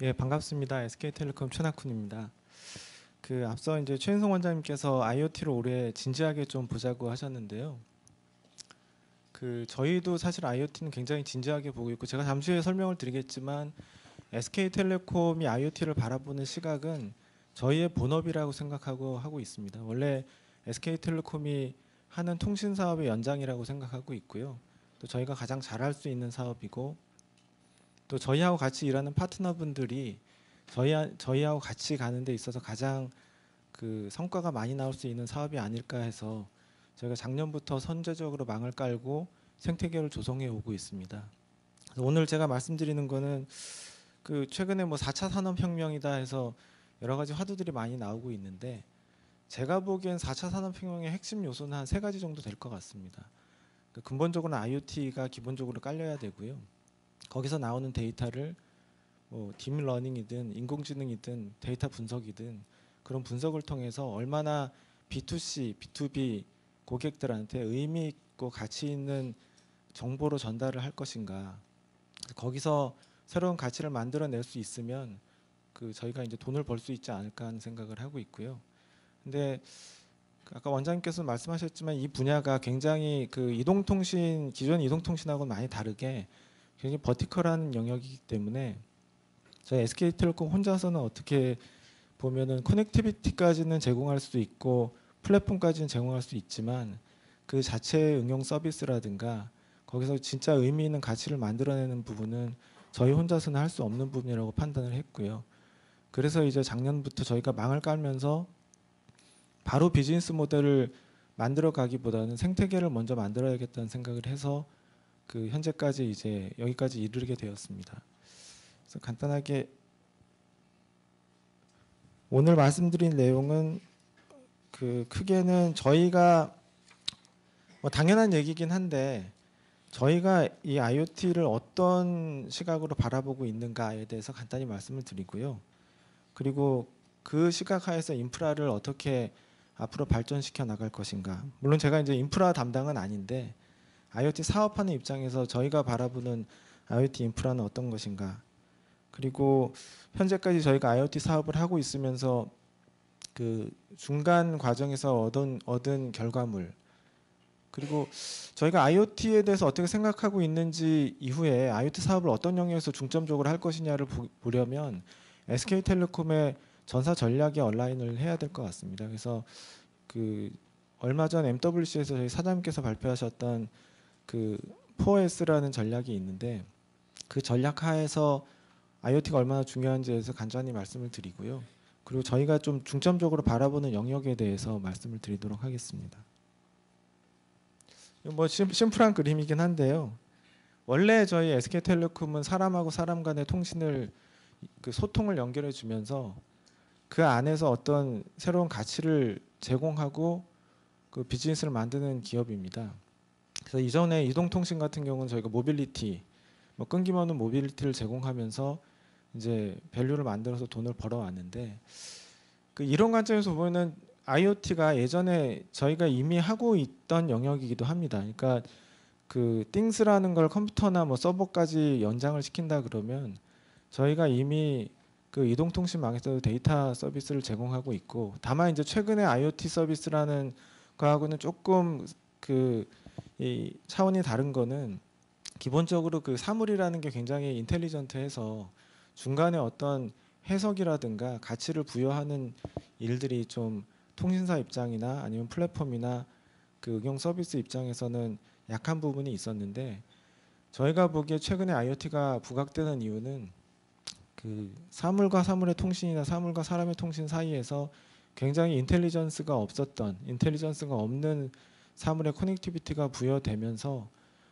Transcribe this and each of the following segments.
예, 반갑습니다. SK텔레콤 최낙훈입니다. 앞서 이제 최인성 원장님께서 IoT를 올해 진지하게 좀 보자고 하셨는데요. 저희도 사실 IoT는 굉장히 진지하게 보고 있고, 제가 잠시 후에 설명을 드리겠지만 SK텔레콤이 IoT를 바라보는 시각은 저희의 본업이라고 생각하고 하고 있습니다. 원래 SK텔레콤이 하는 통신 사업의 연장이라고 생각하고 있고요. 또 저희가 가장 잘할 수 있는 사업이고, 또 저희하고 같이 일하는 파트너분들이 저희하고 같이 가는 데 있어서 가장 성과가 많이 나올 수 있는 사업이 아닐까 해서 저희가 작년부터 선제적으로 망을 깔고 생태계를 조성해 오고 있습니다. 그래서 오늘 제가 말씀드리는 거는 최근에 뭐 4차 산업혁명이다 해서 여러 가지 화두들이 많이 나오고 있는데, 제가 보기엔 4차 산업혁명의 핵심 요소는 한 세 가지 정도 될 것 같습니다. 근본적으로는 IoT가 기본적으로 깔려야 되고요. 거기서 나오는 데이터를 뭐 딥러닝이든 인공지능이든 데이터 분석이든 그런 분석을 통해서 얼마나 B2C, B2B 고객들한테 의미 있고 가치 있는 정보로 전달을 할 것인가. 거기서 새로운 가치를 만들어낼 수 있으면 저희가 이제 돈을 벌 수 있지 않을까 하는 생각을 하고 있고요. 근데 아까 원장님께서 말씀하셨지만 이 분야가 굉장히 이동통신, 기존 이동통신하고는 많이 다르게 굉장히 버티컬한 영역이기 때문에 저희 SK텔레콤 혼자서는 어떻게 보면은 커넥티비티까지는 제공할 수 있고 플랫폼까지는 제공할 수 있지만 그 자체의 응용 서비스라든가 거기서 진짜 의미 있는 가치를 만들어내는 부분은 저희 혼자서는 할 수 없는 부분이라고 판단을 했고요. 그래서 이제 작년부터 저희가 망을 깔면서 바로 비즈니스 모델을 만들어 가기보다는 생태계를 먼저 만들어야겠다는 생각을 해서 현재까지 이제 여기까지 이르게 되었습니다. 그래서 간단하게 오늘 말씀드린 내용은 크게는 저희가 뭐 당연한 얘기긴 한데 저희가 이 IoT를 어떤 시각으로 바라보고 있는가에 대해서 간단히 말씀을 드리고요. 그리고 그 시각 하에서 인프라를 어떻게 앞으로 발전시켜 나갈 것인가. 물론 제가 이제 인프라 담당은 아닌데 IoT 사업하는 입장에서 저희가 바라보는 IoT 인프라는 어떤 것인가. 그리고 현재까지 저희가 IoT 사업을 하고 있으면서 중간 과정에서 얻은 결과물, 그리고 저희가 IoT에 대해서 어떻게 생각하고 있는지 이후에 IoT 사업을 어떤 영역에서 중점적으로 할 것이냐를 보려면 SK텔레콤의 전사 전략에 얼라인을 해야 될 것 같습니다. 그래서 얼마 전 MWC에서 저희 사장님께서 발표하셨던 4S라는 전략이 있는데 그 전략 하에서 IoT가 얼마나 중요한지에 대해서 간단히 말씀을 드리고요. 그리고 저희가 좀 중점적으로 바라보는 영역에 대해서 말씀을 드리도록 하겠습니다. 뭐 심플한 그림이긴 한데요. 원래 저희 SK텔레콤은 사람하고 사람 간의 통신을 소통을 연결해 주면서 그 안에서 어떤 새로운 가치를 제공하고 비즈니스를 만드는 기업입니다. 그래서 이전에 이동통신 같은 경우는 저희가 모빌리티, 뭐 끊김없는 모빌리티를 제공하면서 이제 밸류를 만들어서 돈을 벌어왔는데 이런 관점에서 보면은 IoT가 예전에 저희가 이미 하고 있던 영역이기도 합니다. 그러니까 띵스라는 걸 컴퓨터나 뭐 서버까지 연장을 시킨다 그러면 저희가 이미 이동통신망에서 데이터 서비스를 제공하고 있고, 다만 이제 최근에 IoT 서비스라는 거하고는 조금 이 차원이 다른 거는 기본적으로 사물이라는 게 굉장히 인텔리전트해서 중간에 어떤 해석이라든가 가치를 부여하는 일들이 좀 통신사 입장이나 아니면 플랫폼이나 응용 서비스 입장에서는 약한 부분이 있었는데, 저희가 보기에 최근에 IoT가 부각되는 이유는 사물과 사물의 통신이나 사물과 사람의 통신 사이에서 굉장히 인텔리전스가 없는 사물의 커넥티비티가 부여되면서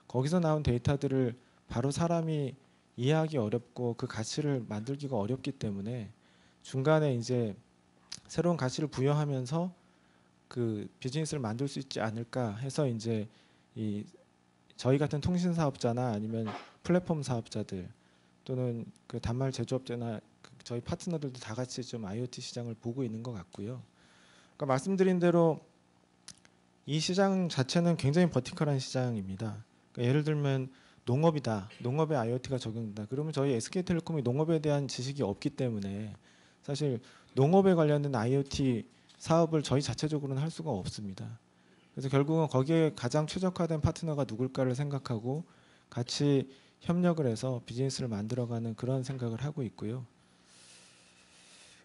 거기서 나온 데이터들을 바로 사람이 이해하기 어렵고 그 가치를 만들기가 어렵기 때문에 중간에 이제 새로운 가치를 부여하면서 비즈니스를 만들 수 있지 않을까 해서 이제 저희 같은 통신 사업자나 아니면 플랫폼 사업자들 또는 단말 제조업자나 저희 파트너들도 다 같이 좀 IoT 시장을 보고 있는 것 같고요. 그러니까 말씀드린 대로 이 시장 자체는 굉장히 버티컬한 시장입니다. 그러니까 예를 들면 농업이다. 농업에 IoT가 적용된다. 그러면 저희 SK텔레콤이 농업에 대한 지식이 없기 때문에 사실 농업에 관련된 IoT 사업을 저희 자체적으로는 할 수가 없습니다. 그래서 결국은 거기에 가장 최적화된 파트너가 누굴까를 생각하고 같이 협력을 해서 비즈니스를 만들어가는 그런 생각을 하고 있고요.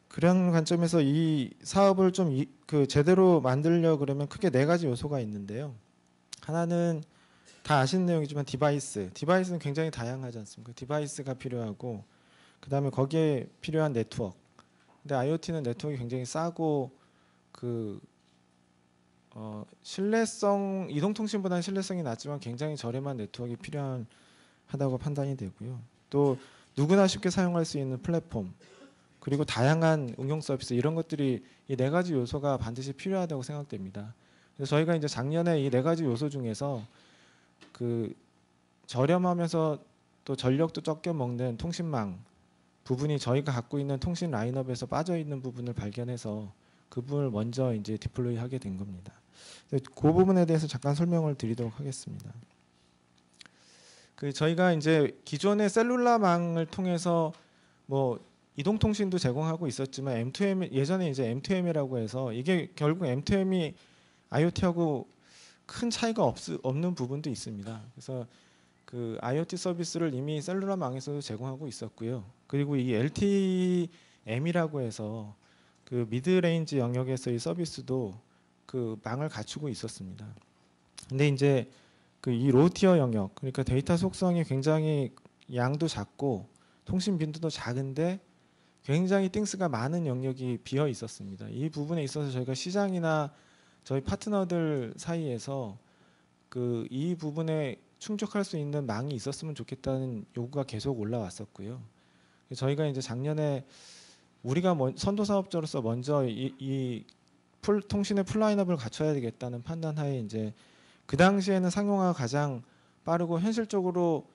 그런 관점에서 이 사업을 좀 제대로 만들려 그러면 크게 네 가지 요소가 있는데요. 하나는 다 아시는 내용이지만 디바이스는 굉장히 다양하지 않습니까? 디바이스가 필요하고 그다음에 거기에 필요한 네트워크. 근데 IoT는 네트워크가 굉장히 싸고 신뢰성, 이동통신보다는 신뢰성이 낮지만 굉장히 저렴한 네트워크가 필요하다고 판단이 되고요. 또 누구나 쉽게 사용할 수 있는 플랫폼, 그리고 다양한 응용 서비스, 이런 것들이 이 네 가지 요소가 반드시 필요하다고 생각됩니다. 그래서 저희가 이제 작년에 이 네 가지 요소 중에서 저렴하면서 또 전력도 적게 먹는 통신망 부분이 저희가 갖고 있는 통신 라인업에서 빠져 있는 부분을 발견해서 그 부분을 먼저 이제 디플로이 하게 된 겁니다. 그 부분에 대해서 잠깐 설명을 드리도록 하겠습니다. 저희가 이제 기존의 셀룰라망을 통해서 뭐 이동통신도 제공하고 있었지만 M2M, 예전에 이제 M2M이라고 해서 이게 결국 M2M이 IoT하고 큰 차이가 없는 부분도 있습니다. 그래서 IoT 서비스를 이미 셀룰라망에서도 제공하고 있었고요. 그리고 이 LTM이라고 해서 미드레인지 영역에서의 서비스도 망을 갖추고 있었습니다. 근데 이제 이 로티어 영역, 그러니까 데이터 속성이 굉장히 양도 작고 통신 빈도도 작은데 굉장히 띵스가 많은 영역이 비어 있었습니다. 이 부분에 있어서 저희가 시장이나 저희 파트너들 사이에서 이 부분에 충족할 수 있는 망이 있었으면 좋겠다는 요구가 계속 올라왔었고요. 저희가 이제 작년에 우리가 선도 사업자로서 먼저 이 통신의 풀라인업을 갖춰야 되겠다는 판단하에 이제 그 당시에는 상용화가 가장 빠르고 현실적으로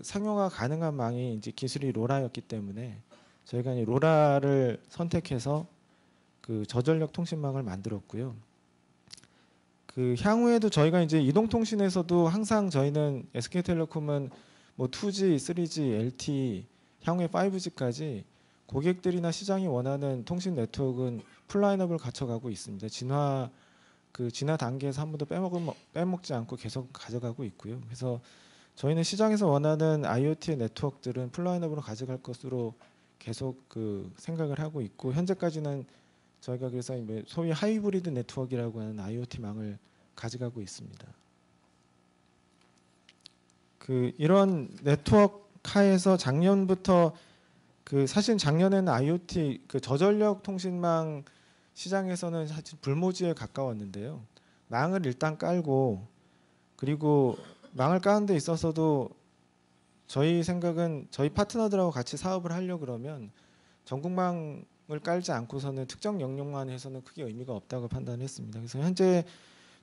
상용화 가능한 망이 이제 기술이 로라였기 때문에 저희가 이 로라를 선택해서 저전력 통신망을 만들었고요. 향후에도 저희가 이제 이동통신에서도 항상 저희는 SK텔레콤은 뭐 2G, 3G, LTE, 향후에 5G까지 고객들이나 시장이 원하는 통신 네트워크는 풀라인업을 갖춰가고 있습니다. 진화 단계에서 한 번도 빼먹지 않고 계속 가져가고 있고요. 그래서 저희는 시장에서 원하는 IoT의 네트워크들은 풀라인업으로 가져갈 것으로 계속 생각을 하고 있고, 현재까지는 저희가 그래서 소위 하이브리드 네트워크라고 하는 IoT망을 가져가고 있습니다. 이런 네트워크하에서 작년부터 사실 작년에는 IoT 저전력 통신망 시장에서는 사실 불모지에 가까웠는데요. 망을 일단 깔고, 그리고 망을 까는 데 있어서도 저희 생각은 저희 파트너들하고 같이 사업을 하려고 그러면 전국망을 깔지 않고서는 특정 영역만 해서는 크게 의미가 없다고 판단했습니다. 그래서 현재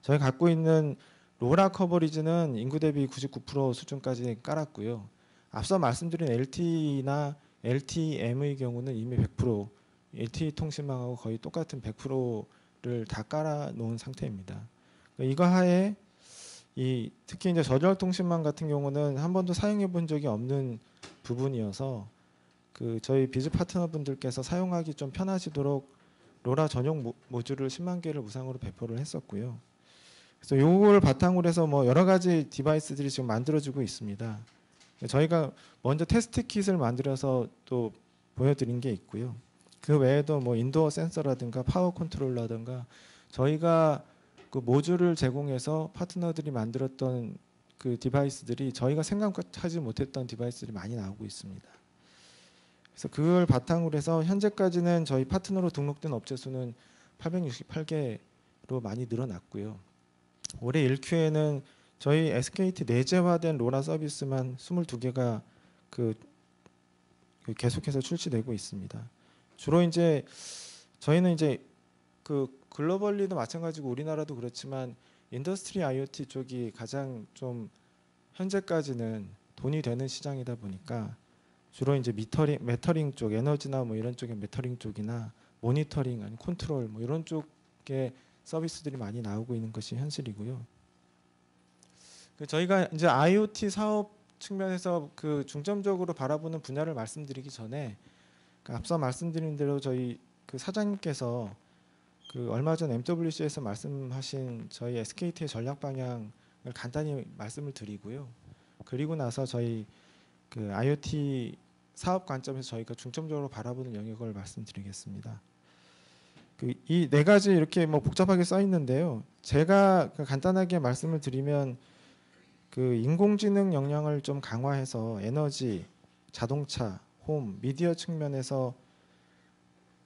저희 갖고 있는 로라 커버리지는 인구 대비 99% 수준까지 깔았고요. 앞서 말씀드린 LTE나 LTM의 경우는 이미 100%, LTE 통신망하고 거의 똑같은 100%를 다 깔아놓은 상태입니다. 이거 하에 특히 이제 저전력 통신망 같은 경우는 한 번도 사용해 본 적이 없는 부분이어서 저희 비즈 파트너분들께서 사용하기 좀 편하시도록 로라 전용 모듈을 10만 개를 무상으로 배포를 했었고요. 그래서 요걸 바탕으로 해서 뭐 여러 가지 디바이스들이 지금 만들어지고 있습니다. 저희가 먼저 테스트 킷을 만들어서 또 보여드린 게 있고요. 그 외에도 뭐 인도어 센서라든가 파워 컨트롤러라든가 저희가 모듈을 제공해서 파트너들이 만들었던 디바이스들이 저희가 생각하지 못했던 디바이스들이 많이 나오고 있습니다. 그래서 그걸 바탕으로 해서 현재까지는 저희 파트너로 등록된 업체 수는 868개로 많이 늘어났고요. 올해 1Q에는 저희 SKT 내재화된 로라 서비스만 22개가 계속해서 출시되고 있습니다. 주로 이제 저희는 이제 글로벌리도 마찬가지고 우리나라도 그렇지만 인더스트리 IoT 쪽이 가장 좀 현재까지는 돈이 되는 시장이다 보니까 주로 이제 메터링 쪽, 에너지나 뭐 이런 쪽의 메터링 쪽이나 모니터링, 아니 컨트롤 뭐 이런 쪽의 서비스들이 많이 나오고 있는 것이 현실이고요. 저희가 이제 IoT 사업 측면에서 그 중점적으로 바라보는 분야를 말씀드리기 전에 앞서 말씀드린 대로 저희 그 사장님께서 그 얼마 전 MWC에서 말씀하신 저희 SKT의 전략 방향을 간단히 말씀을 드리고요. 그리고 나서 저희 그 IoT 사업 관점에서 저희가 중점적으로 바라보는 영역을 말씀드리겠습니다. 이 네 가지 이렇게 뭐 복잡하게 써 있는데요. 제가 간단하게 말씀을 드리면 그 인공지능 역량을 좀 강화해서 에너지, 자동차, 홈, 미디어 측면에서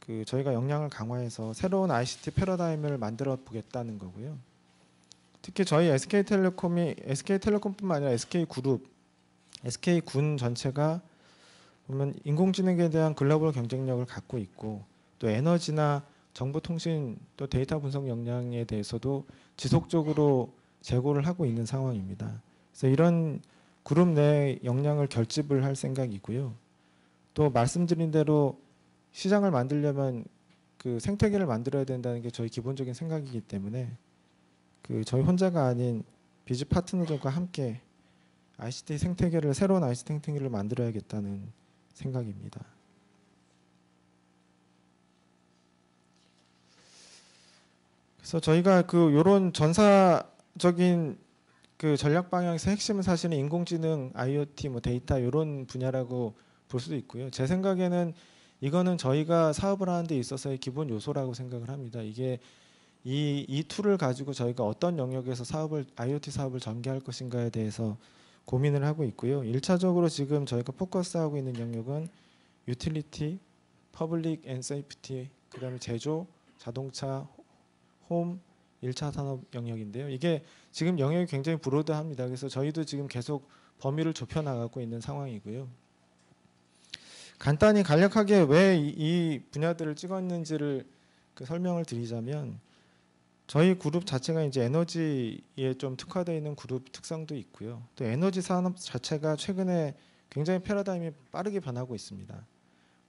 그 저희가 역량을 강화해서 새로운 ICT 패러다임을 만들어 보겠다는 거고요. 특히 저희 SK텔레콤뿐만 아니라 SK그룹, SK군 전체가 보면 인공지능에 대한 글로벌 경쟁력을 갖고 있고 또 에너지나 정보통신 또 데이터 분석 역량에 대해서도 지속적으로 제고를 하고 있는 상황입니다. 그래서 이런 그룹 내 역량을 결집을 할 생각이고요. 또 말씀드린 대로 시장을 만들려면 그 생태계를 만들어야 된다는 게 저희 기본적인 생각이기 때문에 그 저희 혼자가 아닌 비즈 파트너들과 함께 ICT 생태계를 새로운 ICT 생태계를 만들어야겠다는 생각입니다. 그래서 저희가 그 요런 전사적인 그 전략 방향에서 핵심은 사실은 인공지능, IoT, 뭐 데이터 이런 분야라고 볼 수도 있고요. 제 생각에는 이거는 저희가 사업을 하는 데 있어서의 기본 요소라고 생각을 합니다. 이게 이 툴을 가지고 저희가 어떤 영역에서 IoT 사업을 전개할 것인가에 대해서 고민을 하고 있고요. 1차적으로 지금 저희가 포커스하고 있는 영역은 유틸리티, 퍼블릭 앤 세이프티, 그다음에 제조, 자동차, 홈, 1차 산업 영역인데요. 이게 지금 영역이 굉장히 브로드합니다. 그래서 저희도 지금 계속 범위를 좁혀 나가고 있는 상황이고요. 간단히 간략하게 왜 이 분야들을 찍었는지를 설명을 드리자면 저희 그룹 자체가 이제 에너지에 좀 특화되어 있는 그룹 특성도 있고요. 또 에너지 산업 자체가 최근에 굉장히 패러다임이 빠르게 변하고 있습니다.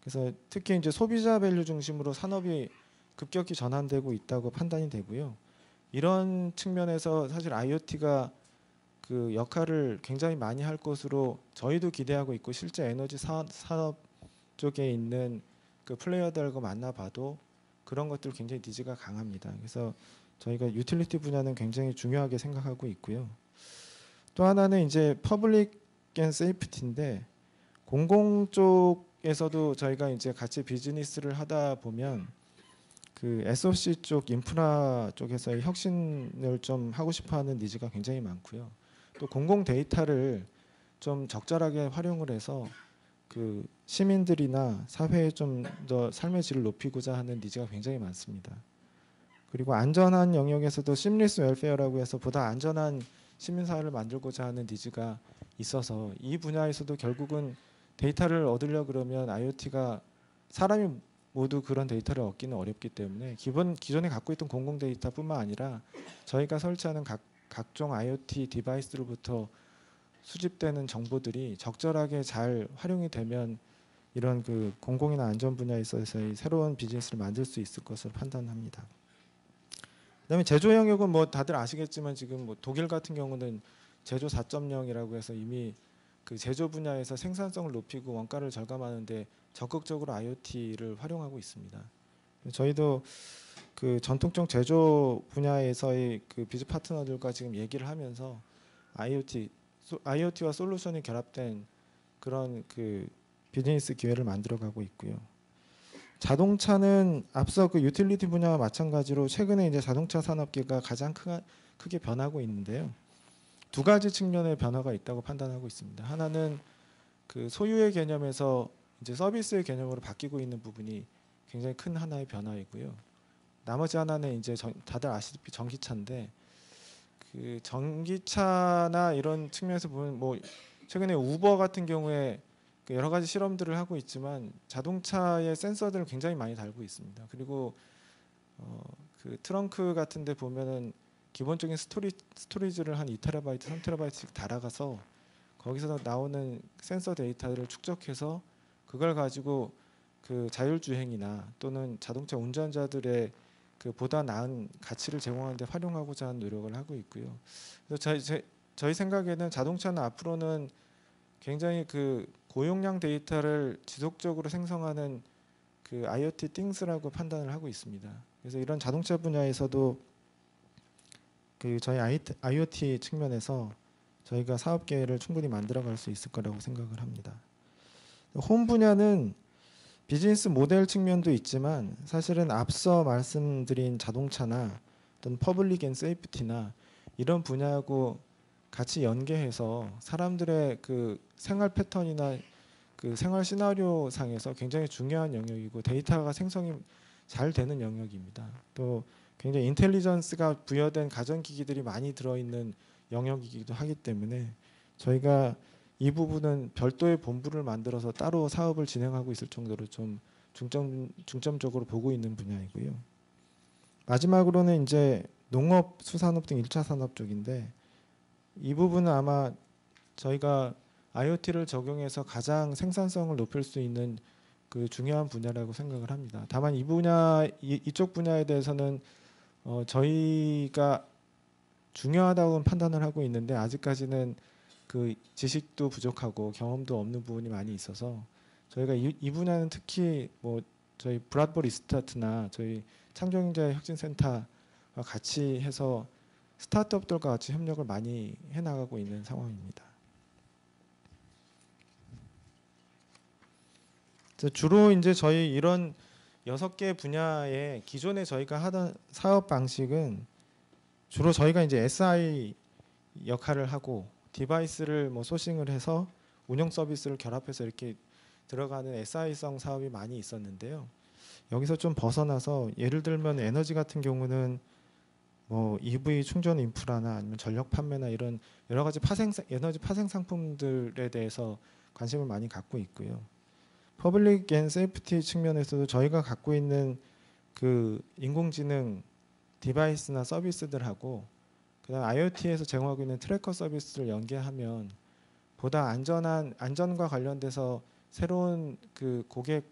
그래서 특히 이제 소비자 밸류 중심으로 산업이 급격히 전환되고 있다고 판단이 되고요. 이런 측면에서 사실 IoT가 그 역할을 굉장히 많이 할 것으로 저희도 기대하고 있고 실제 에너지 산업 쪽에 있는 그 플레이어들과 만나봐도 그런 것들 굉장히 니즈가 강합니다. 그래서 저희가 유틸리티 분야는 굉장히 중요하게 생각하고 있고요. 또 하나는 이제 퍼블릭 앤 세이프티인데 공공 쪽에서도 저희가 이제 같이 비즈니스를 하다 보면 그 SOC 쪽 인프라 쪽에서의 혁신을 좀 하고 싶어하는 니즈가 굉장히 많고요. 또 공공 데이터를 좀 적절하게 활용을 해서 그 시민들이나 사회에 좀 더 삶의 질을 높이고자 하는 니즈가 굉장히 많습니다. 그리고 안전한 영역에서도 심리스 웰페어라고 해서 보다 안전한 시민사회를 만들고자 하는 니즈가 있어서 이 분야에서도 결국은 데이터를 얻으려 그러면 IoT가 사람이 모두 그런 데이터를 얻기는 어렵기 때문에 기존에 갖고 있던 공공 데이터뿐만 아니라 저희가 설치하는 각종 IoT 디바이스로부터 수집되는 정보들이 적절하게 잘 활용이 되면 이런 그 공공이나 안전 분야에 있어서의 새로운 비즈니스를 만들 수 있을 것으로 판단합니다. 그다음에 제조 영역은 뭐 다들 아시겠지만 지금 뭐 독일 같은 경우는 제조 4.0이라고 해서 이미 그 제조 분야에서 생산성을 높이고 원가를 절감하는데 적극적으로 IoT를 활용하고 있습니다. 저희도 그 전통적 제조 분야에서의 그 비즈 파트너들과 지금 얘기를 하면서 IoT와 솔루션이 결합된 그런 그 비즈니스 기회를 만들어가고 있고요. 자동차는 앞서 그 유틸리티 분야와 마찬가지로 최근에 이제 자동차 산업계가 가장 크게 변하고 있는데요. 두 가지 측면의 변화가 있다고 판단하고 있습니다. 하나는 그 소유의 개념에서 이제 서비스의 개념으로 바뀌고 있는 부분이 굉장히 큰 하나의 변화이고요. 나머지 하나는 이제 다들 아시다시피 전기차인데 그 전기차나 이런 측면에서 보면 뭐 최근에 우버 같은 경우에 그 여러 가지 실험들을 하고 있지만 자동차의 센서들을 굉장히 많이 달고 있습니다. 그리고 그 트렁크 같은데 보면은 기본적인 스토리지를 한 2TB, 3TB씩 달아가서 거기서 나오는 센서 데이터를 축적해서 그걸 가지고 그 자율주행이나 또는 자동차 운전자들의 그 보다 나은 가치를 제공하는 데 활용하고자 하는 노력을 하고 있고요. 그래서 저희 생각에는 자동차는 앞으로는 굉장히 그 고용량 데이터를 지속적으로 생성하는 그 IoT things라고 판단을 하고 있습니다. 그래서 이런 자동차 분야에서도 그 저희 IoT 측면에서 저희가 사업 계획을 충분히 만들어갈 수 있을 거라고 생각을 합니다. 홈 분야는 비즈니스 모델 측면도 있지만 사실은 앞서 말씀드린 자동차나 또는 퍼블릭 앤 세이프티나 이런 분야하고 같이 연계해서 사람들의 그 생활 패턴이나 그 생활 시나리오 상에서 굉장히 중요한 영역이고 데이터가 생성이 잘 되는 영역입니다. 또 굉장히 인텔리전스가 부여된 가전기기들이 많이 들어있는 영역이기도 하기 때문에 저희가 이 부분은 별도의 본부를 만들어서 따로 사업을 진행하고 있을 정도로 좀 중점적으로 보고 있는 분야이고요. 마지막으로는 이제 농업, 수산업 등 1차 산업 쪽인데 이 부분은 아마 저희가 IoT를 적용해서 가장 생산성을 높일 수 있는 그 중요한 분야라고 생각을 합니다. 다만 이 분야 이쪽 분야에 대해서는 저희가 중요하다고 판단을 하고 있는데 아직까지는 그 지식도 부족하고 경험도 없는 부분이 많이 있어서 저희가 이 분야는 특히 뭐 저희 브라드버 리스타트나 저희 창조경제혁신센터와 같이 해서 스타트업들과 같이 협력을 많이 해나가고 있는 상황입니다. 주로 이제 저희 이런 6개 분야의 기존에 저희가 하던 사업 방식은 주로 저희가 이제 SI 역할을 하고 디바이스를 뭐 소싱을 해서 운영 서비스를 결합해서 이렇게 들어가는 SI성 사업이 많이 있었는데요. 여기서 좀 벗어나서 예를 들면 에너지 같은 경우는 뭐 EV 충전 인프라나 아니면 전력 판매나 이런 여러 가지 에너지 파생 상품들에 대해서 관심을 많이 갖고 있고요. 퍼블릭 앤 세이프티 측면에서도 저희가 갖고 있는 그 인공지능 디바이스나 서비스들하고 그다음 IoT에서 제공하고 있는 트래커 서비스를 연계하면 보다 안전과 관련돼서 새로운 그 고객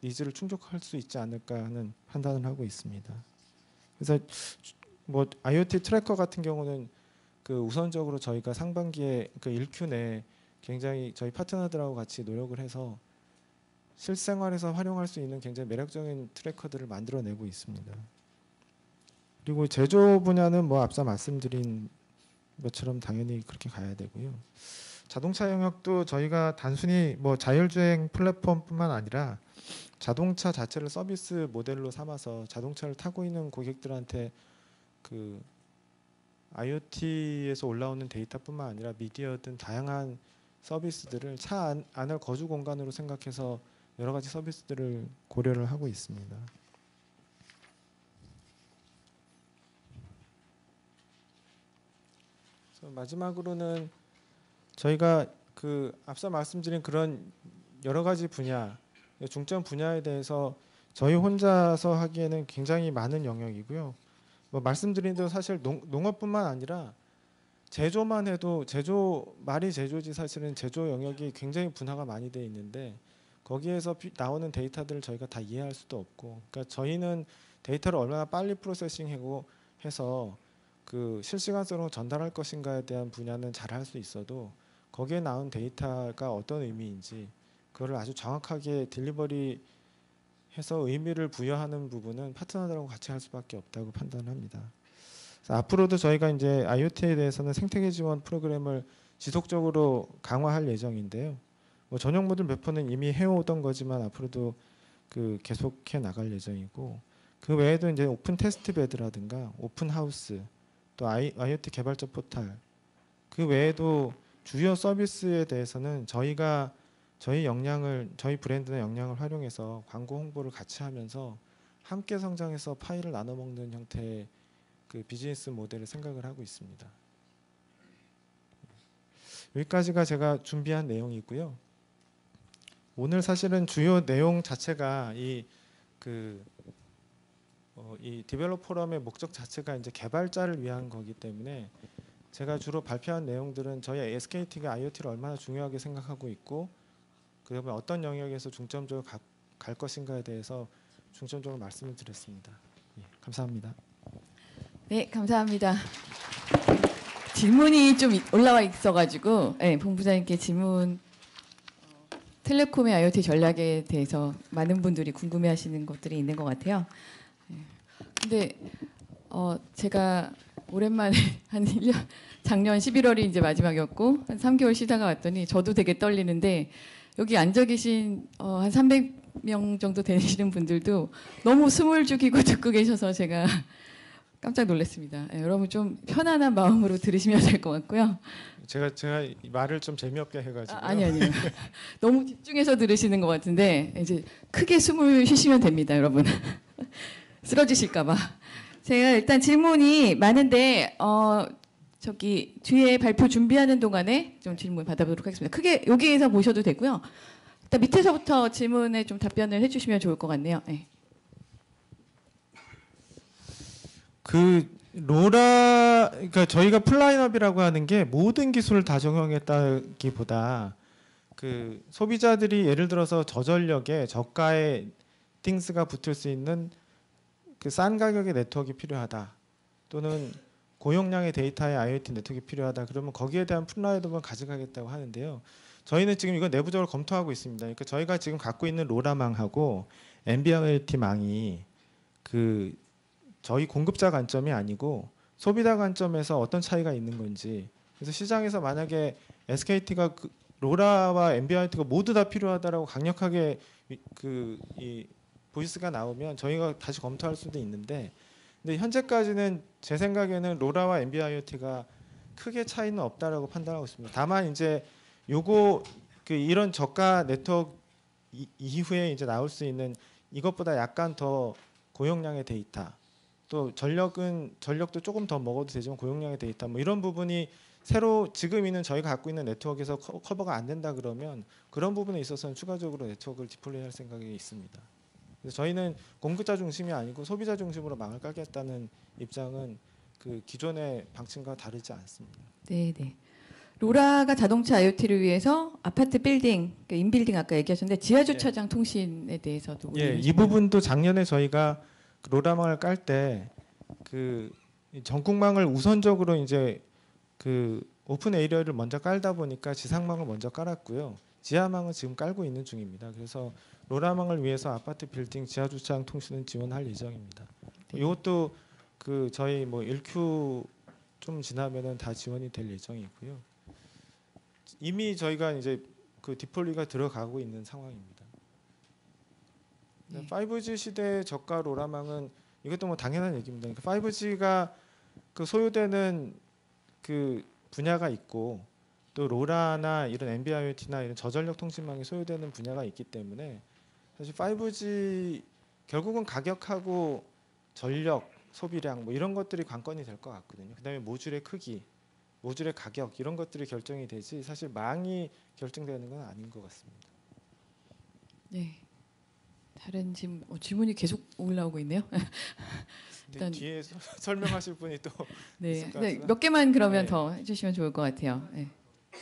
니즈를 충족할 수 있지 않을까 하는 판단을 하고 있습니다. 그래서 뭐 IoT 트래커 같은 경우는 그 우선적으로 저희가 상반기에 그 1Q 내에 굉장히 저희 파트너들하고 같이 노력을 해서 실생활에서 활용할 수 있는 굉장히 매력적인 트래커들을 만들어내고 있습니다. 그리고 제조 분야는 뭐 앞서 말씀드린 것처럼 당연히 그렇게 가야 되고요. 자동차 영역도 저희가 단순히 뭐 자율주행 플랫폼뿐만 아니라 자동차 자체를 서비스 모델로 삼아서 자동차를 타고 있는 고객들한테 그 IoT에서 올라오는 데이터뿐만 아니라 미디어 등 다양한 서비스들을 차 안을 거주 공간으로 생각해서 여러 가지 서비스들을 고려를 하고 있습니다. 그래서 마지막으로는 저희가 그 앞서 말씀드린 그런 여러 가지 분야, 중점 분야에 대해서 저희 혼자서 하기에는 굉장히 많은 영역이고요. 뭐 말씀드린 대로 사실 농업뿐만 아니라 제조만 해도 말이 제조지 사실은 제조 영역이 굉장히 분화가 많이 돼 있는데 거기에서 나오는 데이터들을 저희가 다 이해할 수도 없고, 그러니까 저희는 데이터를 얼마나 빨리 프로세싱하고 해서 그 실시간성으로 전달할 것인가에 대한 분야는 잘 할 수 있어도 거기에 나온 데이터가 어떤 의미인지 그거를 아주 정확하게 딜리버리 해서 의미를 부여하는 부분은 파트너들하고 같이 할 수밖에 없다고 판단합니다. 그래서 앞으로도 저희가 이제 IoT에 대해서는 생태계 지원 프로그램을 지속적으로 강화할 예정인데요. 뭐 전용 모듈 배포는 이미 해오던 거지만 앞으로도 그 계속해 나갈 예정이고, 그 외에도 이제 오픈 테스트 베드라든가 오픈 하우스, 또 IoT 개발자 포탈, 그 외에도 주요 서비스에 대해서는 저희가 저희 브랜드의 역량을 활용해서 광고 홍보를 같이 하면서 함께 성장해서 파이를 나눠 먹는 형태의 그 비즈니스 모델을 생각을 하고 있습니다. 여기까지가 제가 준비한 내용이고요. 오늘 사실은 주요 내용 자체가 이 디벨롭 포럼의 목적 자체가 이제 개발자를 위한 거기 때문에 제가 주로 발표한 내용들은 저희 SKT가 IoT를 얼마나 중요하게 생각하고 있고 그다음에 어떤 영역에서 중점적으로 갈 것인가에 대해서 중점적으로 말씀을 드렸습니다. 예, 감사합니다. 네, 감사합니다. 질문이 좀 올라와 있어가지고 네, 본부장님께 질문 텔레콤의 IoT 전략에 대해서 많은 분들이 궁금해하시는 것들이 있는 것 같아요. 근데 제가 오랜만에 한 1년 작년 11월이 이제 마지막이었고 한 3개월 쉬다가 왔더니 저도 되게 떨리는데 여기 앉아 계신 한 300명 정도 되시는 분들도 너무 숨을 죽이고 듣고 계셔서 제가 깜짝 놀랐습니다. 여러분 좀 편안한 마음으로 들으시면 될 것 같고요. 제가 말을 좀 재미없게 해가지고. 아니요. 너무 집중해서 들으시는 것 같은데 이제 크게 숨을 쉬시면 됩니다, 여러분. 쓰러지실까봐. 제가 일단 질문이 많은데 저기 뒤에 발표 준비하는 동안에 좀 질문 받아보도록 하겠습니다. 크게 여기에서 보셔도 되고요. 일단 밑에서부터 질문에 좀 답변을 해주시면 좋을 것 같네요. 네. 그러니까 저희가 플라인업이라고 하는 게 모든 기술을 다 적용했다기보다 그 소비자들이 예를 들어서 저전력에 저가의 띵스가 붙을 수 있는 그 싼 가격의 네트워크가 필요하다, 또는 고용량의 데이터의 IoT 네트워크가 필요하다, 그러면 거기에 대한 플라인업을 가져가겠다고 하는데요. 저희는 지금 이거 내부적으로 검토하고 있습니다. 그러니까 저희가 지금 갖고 있는 로라망하고 NB-IoT망이 그 저희 공급자 관점이 아니고 소비자 관점에서 어떤 차이가 있는 건지, 그래서 시장에서 만약에 SKT가 로라와 NB-IoT가 모두 다 필요하다라고 강력하게 이 보이스가 나오면 저희가 다시 검토할 수도 있는데, 근데 현재까지는 제 생각에는 로라와 NB-IoT가 크게 차이는 없다라고 판단하고 있습니다. 다만 이제 요거 이런 저가 네트워크 이후에 이제 나올 수 있는 이것보다 약간 더 고용량의 데이터, 또 전력도 조금 더 먹어도 되지만 고용량의 데이터, 뭐 이런 부분이 새로 지금 있는 저희가 갖고 있는 네트워크에서 커버가 안 된다 그러면 그런 부분에 있어서는 추가적으로 네트워크를 디플로이할 생각이 있습니다. 그래서 저희는 공급자 중심이 아니고 소비자 중심으로 망을 깔겠다는 입장은 그 기존의 방침과 다르지 않습니다. 네. 로라가 자동차 IoT를 위해서 아파트 빌딩, 인빌딩 아까 얘기하셨는데 지하 주차장 통신에 대해서도 이 부분도 작년에 저희가 로라망을 깔 때 그 전국망을 우선적으로 이제 그 오픈 에리어를 먼저 깔다 보니까 지상망을 먼저 깔았고요. 지하망은 지금 깔고 있는 중입니다. 그래서 로라망을 위해서 아파트 빌딩 지하 주차장 통신은 지원할 예정입니다. 이것도 그 저희 뭐 1Q 좀 지나면은 다 지원이 될 예정이고요. 이미 저희가 이제 그 디폴리가 들어가고 있는 상황입니다. 5G 시대의 저가 로라망은 이것도 뭐 당연한 얘기입니다. 그러니까 5G가 그 소요되는 그 분야가 있고 또 로라나 이런 NB-IoT나 이런 저전력 통신망이 소요되는 분야가 있기 때문에 사실 5G 결국은 가격하고 전력 소비량 뭐 이런 것들이 관건이 될 것 같거든요. 그다음에 모듈의 크기, 모듈의 가격 이런 것들이 결정이 되지 사실 망이 결정되는 건 아닌 것 같습니다. 네. 다른 질문이 계속 올라오고 있네요. 일단 뒤에 설명하실 분이 또 네. 몇 개만 그러면 더 해주시면 좋을 것 같아요. 네.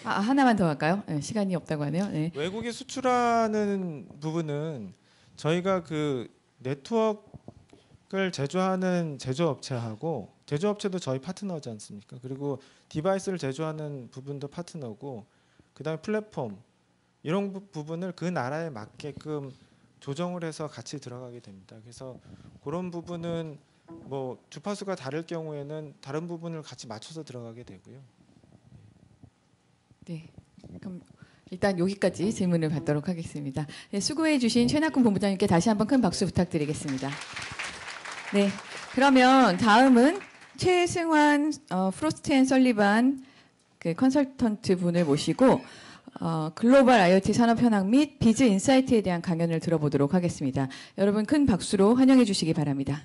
하나만 더 할까요? 네, 시간이 없다고 하네요. 네. 외국에 수출하는 부분은 저희가 그 네트워크를 제조하는 제조업체하고 제조업체도 저희 파트너지 않습니까? 그리고 디바이스를 제조하는 부분도 파트너고, 그다음에 플랫폼 이런 부분을 그 나라에 맞게끔 조정을 해서 같이 들어가게 됩니다. 그래서 그런 부분은 뭐 주파수가 다를 경우에는 다른 부분을 같이 맞춰서 들어가게 되고요. 네. 그럼 일단 여기까지 질문을 받도록 하겠습니다. 네, 수고해 주신 최낙훈 본부장님께 다시 한번 큰 박수 부탁드리겠습니다. 네. 그러면 다음은 최승환 프로스트 앤 설리반 그 컨설턴트 분을 모시고 글로벌 IoT 산업 현황 및 비즈 인사이트에 대한 강연을 들어보도록 하겠습니다. 여러분 큰 박수로 환영해 주시기 바랍니다.